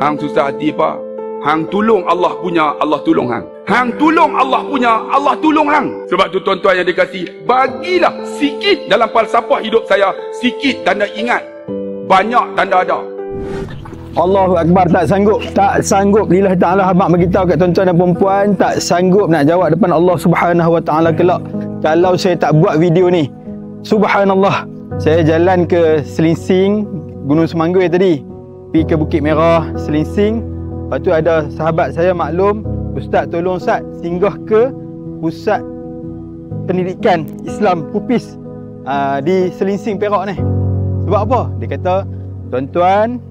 Hang susah hati apa? Hang tolong Allah punya, Allah tolong hang. Hang tolong Allah punya, Allah tolong hang. Sebab tu tuan-tuan yang dikasihi, bagilah sikit dalam falsafah hidup saya, sikit tanda ingat, banyak tanda ada. Allahu Akbar. Tak sanggup lillahi ta'ala habaq beritahu kat tuan-tuan dan perempuan, tak sanggup nak jawab depan Allah Subhanahu Wa Ta'ala kelak kalau saya tak buat video ni. Subhanallah, saya jalan ke Selinsing, Gunung Semanggi tadi, pergi ke Bukit Merah, Selinsing. Lepas tu ada sahabat saya maklum, Ustaz tolong Ustaz singgah ke pusat pendidikan Islam Pupis di Selinsing Perak ni. Sebab apa? Dia kata, tuan-tuan,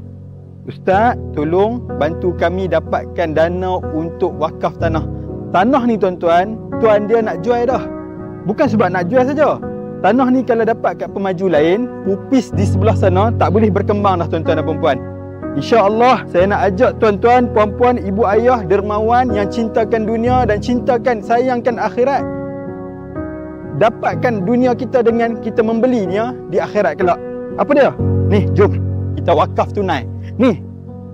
Ustaz tolong bantu kami dapatkan dana untuk wakaf tanah. Tanah ni tuan-tuan, tuan dia nak jual dah. Bukan sebab nak jual saja. Tanah ni kalau dapat kat pemaju lain, Pupis di sebelah sana tak boleh berkembang dah tuan-tuan dan perempuan. InsyaAllah saya nak ajak tuan-tuan, puan-puan, ibu ayah, dermawan yang cintakan dunia dan cintakan, sayangkan akhirat, dapatkan dunia kita dengan kita membelinya di akhirat kelak. Apa dia? Ni, jom kita wakaf tunai. Ni,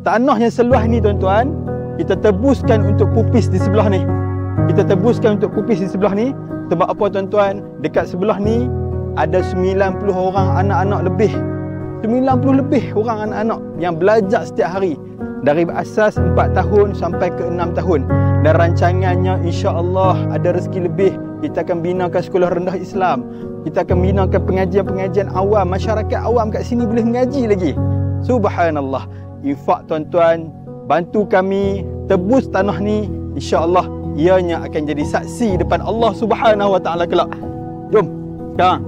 tanah yang seluas ni tuan-tuan, kita tebuskan untuk Pupis di sebelah ni. Kita tebuskan untuk Pupis di sebelah ni. Sebab apa tuan-tuan? Dekat sebelah ni ada 90 orang anak-anak lebih. 90 lebih orang anak-anak yang belajar setiap hari. Dari asas 4 tahun sampai ke 6 tahun. Dan rancangannya insya-Allah ada rezeki lebih. Kita akan binakan sekolah rendah Islam. Kita akan binakan pengajian-pengajian awam. Masyarakat awam kat sini boleh mengaji lagi. Subhanallah. Infak tuan-tuan, bantu kami tebus tanah ni. InsyaAllah ianya akan jadi saksi depan Allah Subhanahu Wa Ta'ala kelak. Jom sekarang